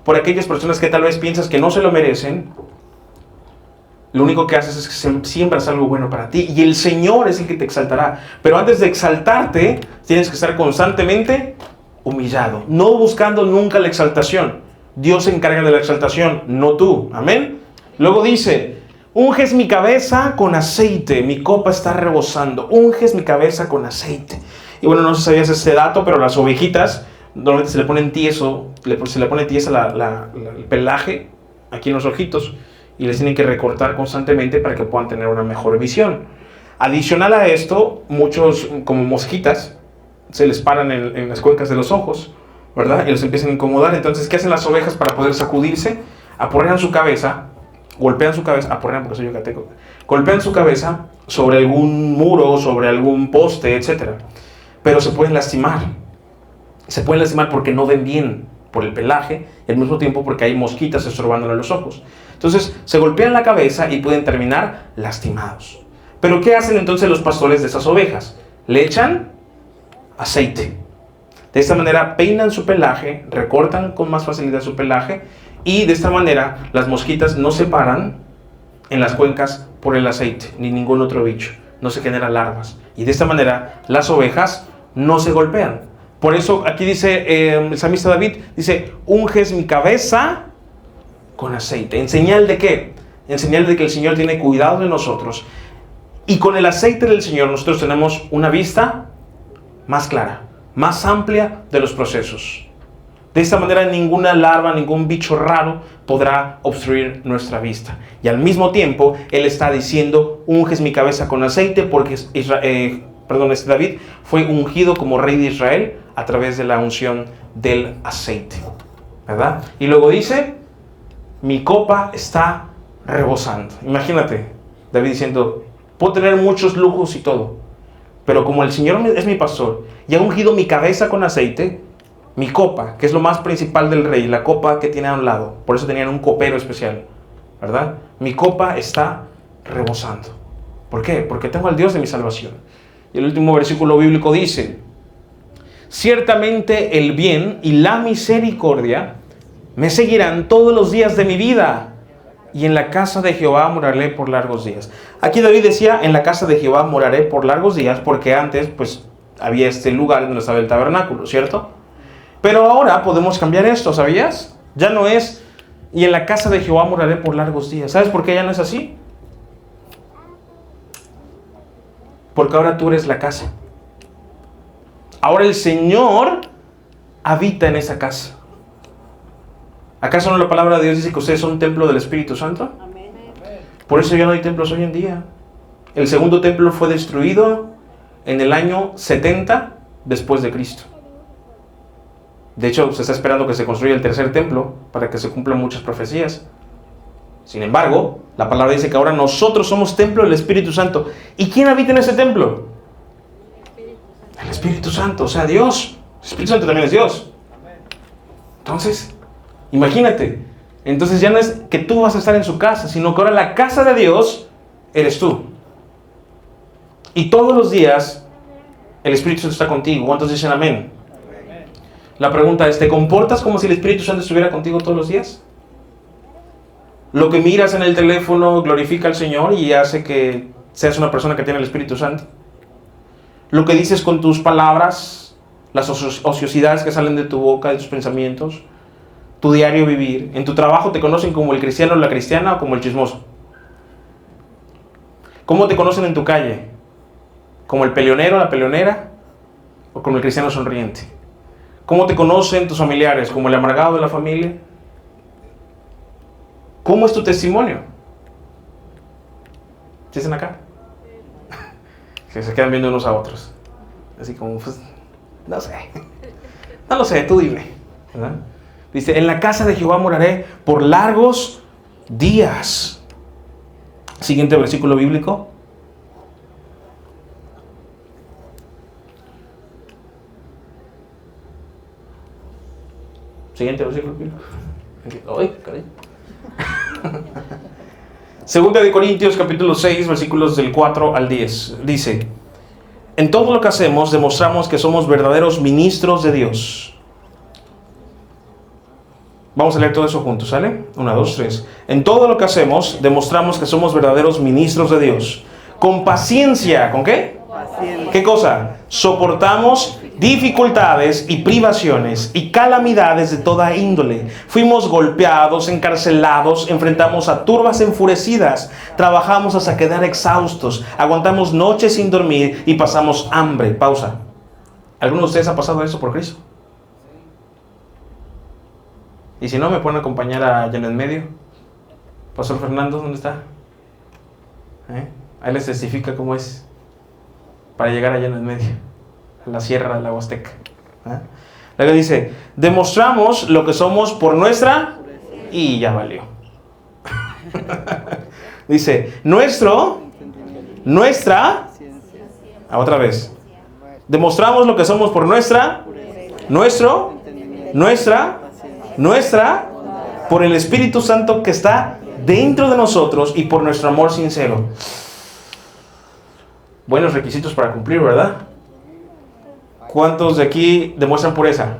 [SPEAKER 1] por aquellas personas que tal vez piensas que no se lo merecen, lo único que haces es que siembras algo bueno para ti. Y el Señor es el que te exaltará. Pero antes de exaltarte, tienes que estar constantemente humillado. No buscando nunca la exaltación. Dios se encarga de la exaltación, no tú. Amén. Luego dice, unges mi cabeza con aceite. Mi copa está rebosando. Unges mi cabeza con aceite. Y bueno, no sé si sabías ese dato, pero las ovejitas normalmente se le ponen tieso, se le pone tiesa el pelaje aquí en los ojitos y les tienen que recortar constantemente para que puedan tener una mejor visión. Adicional a esto, muchos como mosquitas se les paran en las cuencas de los ojos, ¿verdad? Y los empiezan a incomodar. Entonces, ¿qué hacen las ovejas para poder sacudirse? Aporrean su cabeza, golpean su cabeza, porque soy yucateco, golpean su cabeza sobre algún muro, sobre algún poste, etc. Pero se pueden lastimar. Se pueden lastimar porque no ven bien. por el pelaje, y al mismo tiempo porque hay mosquitas estorbándole los ojos. Entonces se golpean la cabeza y pueden terminar lastimados. Pero ¿qué hacen entonces los pastores de esas ovejas? Le echan aceite. De esta manera peinan su pelaje, recortan con más facilidad su pelaje, y de esta manera las mosquitas no se paran en las cuencas por el aceite, ni ningún otro bicho. No se generan larvas. Y de esta manera las ovejas no se golpean. Por eso aquí dice el salmista David, dice, unges mi cabeza con aceite. ¿En señal de qué? En señal de que el Señor tiene cuidado de nosotros. Y con el aceite del Señor nosotros tenemos una vista más clara, más amplia de los procesos. De esta manera ninguna larva, ningún bicho raro podrá obstruir nuestra vista. Y al mismo tiempo Él está diciendo, unges mi cabeza con aceite, porque David fue ungido como rey de Israel a través de la unción del aceite, ¿verdad? Y luego dice, mi copa está rebosando. Imagínate, David diciendo, puedo tener muchos lujos y todo, pero como el Señor es mi pastor y ha ungido mi cabeza con aceite, mi copa, que es lo más principal del rey, la copa que tiene a un lado, por eso tenían un copero especial, ¿verdad? Mi copa está rebosando. ¿Por qué? Porque tengo al Dios de mi salvación. Y el último versículo bíblico dice, ciertamente el bien y la misericordia me seguirán todos los días de mi vida, y en la casa de Jehová moraré por largos días. Aquí David decía, en la casa de Jehová moraré por largos días, porque antes pues había este lugar donde estaba el tabernáculo, ¿cierto? Pero ahora podemos cambiar esto, ¿sabías? Ya no es, y en la casa de Jehová moraré por largos días. ¿Sabes por qué ya no es así? Porque ahora tú eres la casa. Ahora el Señor habita en esa casa. ¿Acaso no la palabra de Dios dice que ustedes son un templo del Espíritu Santo?
[SPEAKER 3] Amén.
[SPEAKER 1] Por eso ya no hay templos hoy en día. El segundo templo fue destruido en el año 70 después de Cristo. De hecho, se está esperando que se construya el tercer templo para que se cumplan muchas profecías. Sin embargo, la palabra dice que ahora nosotros somos templo del Espíritu Santo. ¿Y quién habita en ese templo? El Espíritu Santo, o sea, Dios. El Espíritu Santo también es Dios. Entonces, imagínate. Entonces ya no es que tú vas a estar en su casa, sino que ahora la casa de Dios eres tú. Y todos los días el Espíritu Santo está contigo. ¿Cuántos dicen amén? La pregunta es, ¿te comportas como si el Espíritu Santo estuviera contigo todos los días? Lo que miras en el teléfono glorifica al Señor y hace que seas una persona que tiene el Espíritu Santo. Lo que dices con tus palabras, las ociosidades que salen de tu boca, de tus pensamientos, tu diario vivir. En tu trabajo te conocen como el cristiano o la cristiana o como el chismoso. ¿Cómo te conocen en tu calle? ¿Como el peleonero, la peleonera o como el cristiano sonriente? ¿Cómo te conocen tus familiares? ¿Como el amargado de la familia? ¿Cómo es tu testimonio? ¿Qué dicen acá? Que se quedan viendo unos a otros. Así como, pues, no sé. No lo sé, tú dime. ¿Verdad? Dice, en la casa de Jehová moraré por largos días. Siguiente versículo bíblico. Siguiente versículo bíblico. Ay, caray. Segunda de Corintios capítulo 6 versículos del 4 al 10 dice, en todo lo que hacemos demostramos que somos verdaderos ministros de Dios. Vamos a leer todo eso juntos, ¿sale? 1, 2, 3. En todo lo que hacemos demostramos que somos verdaderos ministros de Dios. Con paciencia, ¿con qué? Paciencia. ¿Qué cosa? Soportamos dificultades y privaciones y calamidades de toda índole. Fuimos golpeados, encarcelados, enfrentamos a turbas enfurecidas, trabajamos hasta quedar exhaustos, aguantamos noches sin dormir y pasamos hambre. Pausa. ¿Alguno de ustedes ha pasado eso por Cristo? Y si no, me pueden acompañar allá en el medio. Pastor Fernando, ¿dónde está? Ahí les testifica cómo es para llegar allá en el medio, a la sierra de la Huasteca. Luego dice, demostramos lo que somos por nuestra... Y ya valió. Dice, nuestra... Otra vez. Demostramos lo que somos por nuestra Nuestra, por el Espíritu Santo que está dentro de nosotros y por nuestro amor sincero. Buenos requisitos para cumplir, ¿verdad? ¿Cuántos de aquí demuestran pureza?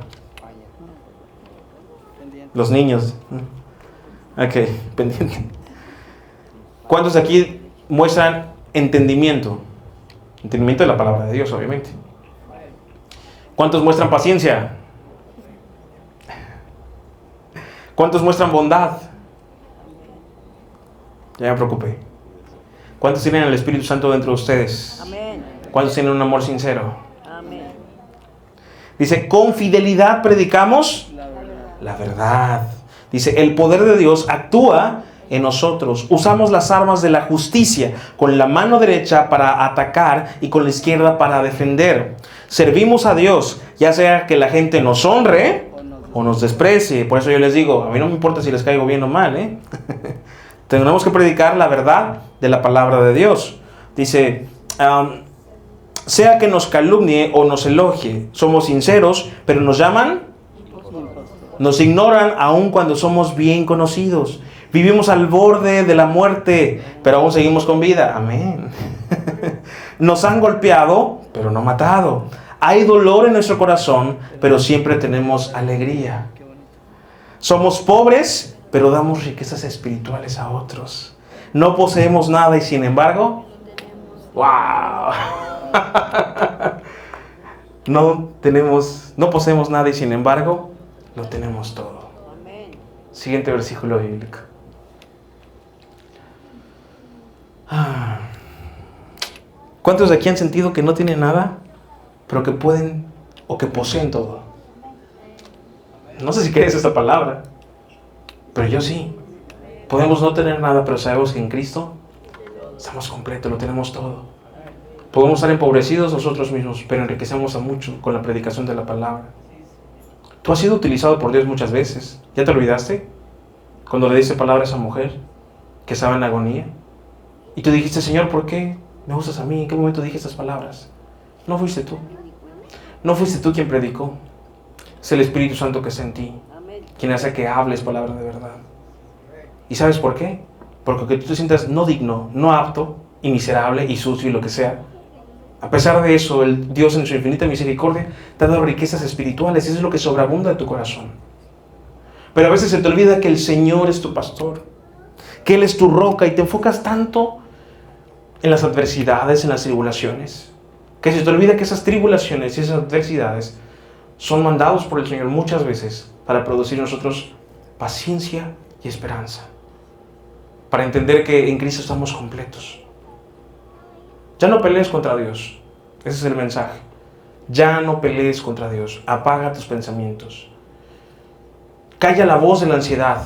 [SPEAKER 1] Los niños. Ok, pendiente. ¿Cuántos de aquí muestran entendimiento? Entendimiento de la palabra de Dios, obviamente. ¿Cuántos muestran paciencia? ¿Cuántos muestran bondad? Ya me preocupé. ¿Cuántos tienen el Espíritu Santo dentro de ustedes?
[SPEAKER 4] Amén.
[SPEAKER 1] ¿Cuántos tienen un amor sincero?
[SPEAKER 4] Amén.
[SPEAKER 1] Dice, con fidelidad predicamos la verdad. Dice, el poder de Dios actúa en nosotros. Usamos las armas de la justicia con la mano derecha para atacar y con la izquierda para defender. Servimos a Dios, ya sea que la gente nos honre o nos desprecie. Por eso yo les digo, a mí no me importa si les caigo bien o mal, ¿eh? Tenemos que predicar la verdad de la palabra de Dios. Dice, sea que nos calumnie o nos elogie, somos sinceros, pero nos llaman, nos ignoran aun cuando somos bien conocidos. Vivimos al borde de la muerte, pero aún seguimos con vida. Amén. Nos han golpeado, pero no matado. Hay dolor en nuestro corazón, pero siempre tenemos alegría. Somos pobres, pero damos riquezas espirituales a otros. No poseemos nada y sin embargo, ¡wow! No poseemos nada y sin embargo, lo tenemos todo. Siguiente versículo bíblico. ¿Cuántos de aquí han sentido que no tienen nada, pero que pueden o que poseen todo? No sé si crees esta palabra, pero yo sí. Podemos no tener nada, pero sabemos que en Cristo estamos completos, lo tenemos todo. Podemos estar empobrecidos nosotros mismos, pero enriquecemos a muchos con la predicación de la palabra. Tú has sido utilizado por Dios muchas veces. ¿Ya te olvidaste? Cuando le diste palabra a esa mujer que estaba en agonía. Y tú dijiste, Señor, ¿por qué me usas a mí? ¿En qué momento dije estas palabras? No fuiste tú. No fuiste tú quien predicó. Es el Espíritu Santo que está en ti, quien hace que hables palabra de verdad. ¿Y sabes por qué? Porque tú te sientas no digno, no apto, y miserable, y sucio, y lo que sea. A pesar de eso, el Dios en su infinita misericordia te ha dado riquezas espirituales. Eso es lo que sobreabunda de tu corazón. Pero a veces se te olvida que el Señor es tu pastor, que Él es tu roca, y te enfocas tanto en las adversidades, en las tribulaciones, que se te olvida que esas tribulaciones y esas adversidades son mandados por el Señor muchas veces para producir en nosotros paciencia y esperanza, para entender que en Cristo estamos completos. Ya no pelees contra Dios. Ese es el mensaje. Ya no pelees contra Dios. Apaga tus pensamientos. Calla la voz de la ansiedad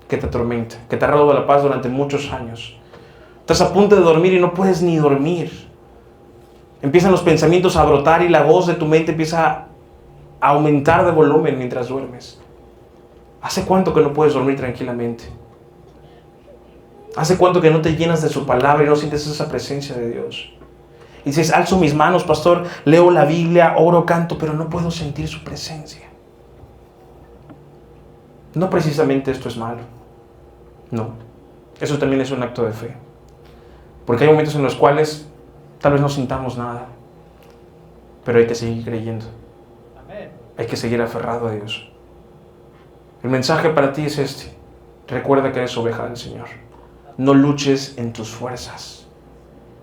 [SPEAKER 1] que te atormenta, que te ha robado la paz durante muchos años. Estás a punto de dormir y no puedes ni dormir. Empiezan los pensamientos a brotar y la voz de tu mente empieza a aumentar de volumen mientras duermes. ¿Hace cuánto que no puedes dormir tranquilamente? ¿Hace cuánto que no te llenas de su palabra y no sientes esa presencia de Dios? Y dices, alzo mis manos, pastor, leo la Biblia, oro, canto, pero no puedo sentir su presencia. No precisamente esto es malo. No. Eso también es un acto de fe. Porque hay momentos en los cuales tal vez no sintamos nada, pero hay que seguir creyendo. Hay que seguir aferrado a Dios. El mensaje para ti es este. Recuerda que eres oveja del Señor. No luches en tus fuerzas.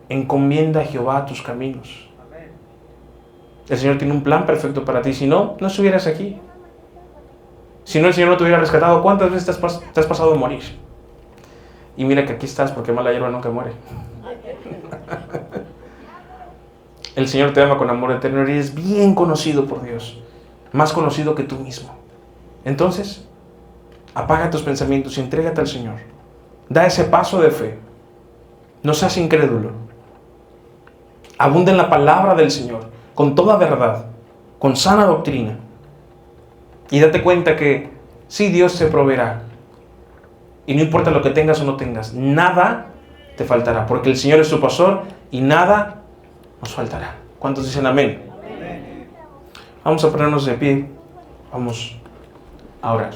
[SPEAKER 1] Encomienda a Jehová tus caminos. El Señor tiene un plan perfecto para ti. Si no, no estuvieras aquí. Si no, el Señor no te hubiera rescatado. ¿Cuántas veces te has pasado a morir? Y mira que aquí estás, porque mala hierba nunca muere. El Señor te ama con amor eterno y eres bien conocido por Dios. Más conocido que tú mismo. Entonces, apaga tus pensamientos y entrégate al Señor. Da ese paso de fe. No seas incrédulo. Abunda en la palabra del Señor, con toda verdad, con sana doctrina. Y date cuenta que sí, Dios te proveerá. Y no importa lo que tengas o no tengas, nada te faltará, porque el Señor es tu pastor y nada nos faltará. ¿Cuántos dicen amén? Amén. Vamos a ponernos de pie. Vamos a orar.